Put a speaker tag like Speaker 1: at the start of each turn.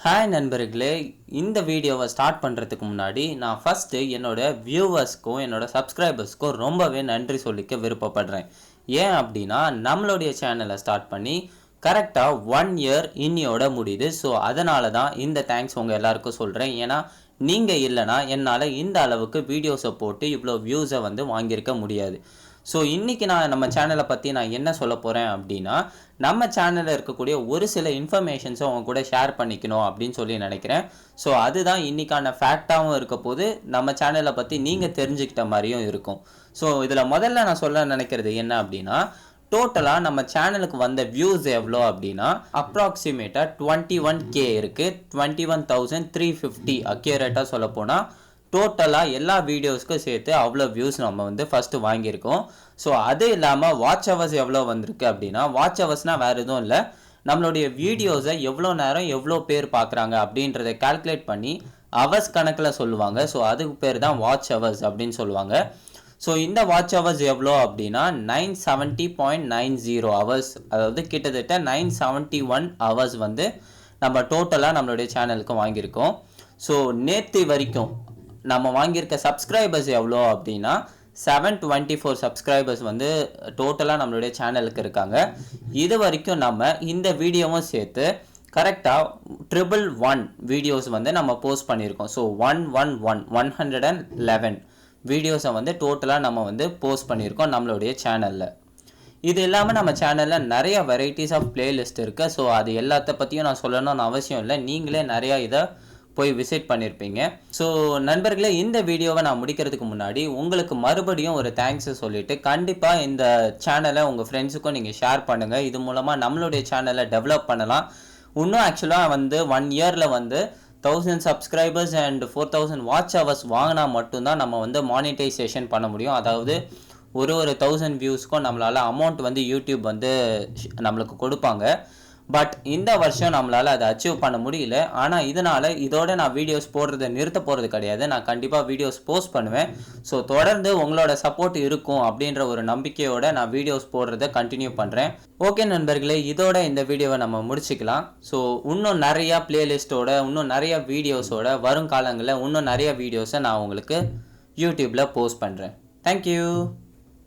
Speaker 1: Hi நண்பர்களே, இந்த வீடியோவை ஸ்டார்ட் பண்ணுறதுக்கு முன்னாடி நான் ஃபஸ்ட்டு என்னோடய வியூவர்ஸ்க்கும் என்னோடய சப்ஸ்கிரைபர்ஸ்க்கும் ரொம்பவே நன்றி சொல்லிக்க விருப்பப்படுறேன். ஏன் அப்படின்னா நம்மளுடைய சேனலை ஸ்டார்ட் பண்ணி கரெக்டாக 1 இயர் இன்னியோட முடியுது. ஸோ அதனால தான் இந்த தேங்க்ஸ் உங்கள் எல்லாருக்கும் சொல்கிறேன். ஏன்னா நீங்கள் இல்லைனா என்னால் இந்த அளவுக்கு வீடியோஸை போட்டு இவ்வளோ வியூஸை வாங்கியிருக்க முடியாது. ஸோ இன்றைக்கி நம்ம சேனலை பற்றி நான் என்ன சொல்ல போகிறேன் அப்படின்னா, நம்ம சேனலில் இருக்கக்கூடிய ஒரு சில இன்ஃபர்மேஷன்ஸை அவங்க கூட ஷேர் பண்ணிக்கணும் அப்படின்னு சொல்லி நினைக்கிறேன். ஸோ அதுதான் இன்றைக்கான ஃபேக்டாகவும் இருக்க போது, நம்ம சேனலை பற்றி நீங்கள் தெரிஞ்சுக்கிட்ட மாதிரியும் இருக்கும். ஸோ இதில் முதல்ல நான் சொல்ல நினைக்கிறது என்ன அப்படின்னா, டோட்டலாக நம்ம சேனலுக்கு வந்த வியூஸ் எவ்வளோ அப்படின்னா அப்ராக்சிமேட்டாக 21K இருக்குது. 21,350 அக்யூரேட்டாக சொல்ல போனால் டோட்டலாக எல்லா வீடியோஸ்க்கும் சேர்த்து அவ்வளோ வியூஸ் நம்ம ஃபஸ்ட்டு வாங்கியிருக்கோம். ஸோ அது இல்லாமல் வாட்ச் ஹவர்ஸ் எவ்வளோ வந்திருக்கு அப்படின்னா, வாட்ச் ஹவர்ஸ்னால் வேறு எதுவும் இல்லை, நம்மளுடைய வீடியோஸை எவ்வளோ நேரம் எவ்வளோ பேர் பார்க்குறாங்க அப்படின்றத கால்குலேட் பண்ணி ஹவர்ஸ் கணக்கில் சொல்லுவாங்க. ஸோ அதுக்கு பேர் தான் வாட்ச் ஹவர்ஸ் அப்படின்னு சொல்லுவாங்க. ஸோ இந்த வாட்ச் ஹவர்ஸ் எவ்வளோ அப்படின்னா 970.90 ஹவர்ஸ், அதாவது கிட்டத்தட்ட 971 ஹவர்ஸ் நம்ம டோட்டலாக நம்மளுடைய சேனலுக்கு வாங்கியிருக்கோம். ஸோ நேற்று வரைக்கும் நம்ம வாங்கியிருக்க சப்ஸ்கிரைபர்ஸ் எவ்வளோ அப்படின்னா 724 சப்ஸ்கிரைபர்ஸ் டோட்டலாக நம்மளுடைய சேனலுக்கு இருக்காங்க. இது வரைக்கும் நம்ம இந்த வீடியோவும் சேர்த்து கரெக்டாக 111 வீடியோஸ் நம்ம போஸ்ட் பண்ணியிருக்கோம். ஸோ 111 வீடியோஸை டோட்டலாக நம்ம போஸ்ட் பண்ணியிருக்கோம் நம்மளுடைய சேனலில். இது இல்லாமல் நம்ம சேனலில் நிறைய வெரைட்டிஸ் ஆஃப் பிளேலிஸ்ட் இருக்குது. ஸோ அது எல்லாத்த பற்றியும் நான் சொல்லணும்னு அவசியம் இல்லை, நீங்களே நிறையா இதை போய் விசிட் பண்ணியிருப்பீங்க. ஸோ நண்பர்களே, இந்த வீடியோவை நான் முடிக்கிறதுக்கு முன்னாடி உங்களுக்கு மறுபடியும் ஒரு தேங்க்ஸை சொல்லிவிட்டு, கண்டிப்பாக இந்த சேனலை உங்கள் ஃப்ரெண்ட்ஸுக்கும் நீங்கள் ஷேர் பண்ணுங்கள். இது மூலமாக நம்மளுடைய சேனலை டெவலப் பண்ணலாம். இன்னும் ஆக்சுவலாக 1 இயரில் 1000 சப்ஸ்கிரைபர்ஸ் அண்ட் 4000 வாட்ச் ஹவர்ஸ் வாங்கினா மட்டும்தான் நம்ம மானிட்டைசேஷன் பண்ண முடியும். அதாவது ஒரு 1000 வியூஸ்க்கும் நம்மளால் அமௌண்ட் யூடியூப் நம்மளுக்கு கொடுப்பாங்க. பட் இந்த வருஷம் நம்மளால் அதை அச்சீவ் பண்ண முடியல. ஆனால் இதோட நான் வீடியோஸ் போடுறதை நிறுத்த போகிறது கிடையாது. நான் கண்டிப்பாக வீடியோஸ் போஸ்ட் பண்ணுவேன். ஸோ தொடர்ந்து உங்களோட சப்போர்ட் இருக்கும் அப்படின்ற ஒரு நம்பிக்கையோடு நான் வீடியோஸ் போடுறதை கண்டினியூ பண்ணுறேன். ஓகே நண்பர்களே, இதோட இந்த வீடியோவை நம்ம முடிச்சுக்கலாம். ஸோ இன்னும் நிறையா பிளேலிஸ்ட்டோட, இன்னும் நிறையா வீடியோஸோட வருங்காலங்களில் இன்னும் நிறைய வீடியோஸை நான் உங்களுக்கு யூடியூப்பில் போஸ்ட் பண்ணுறேன். தேங்க்யூ.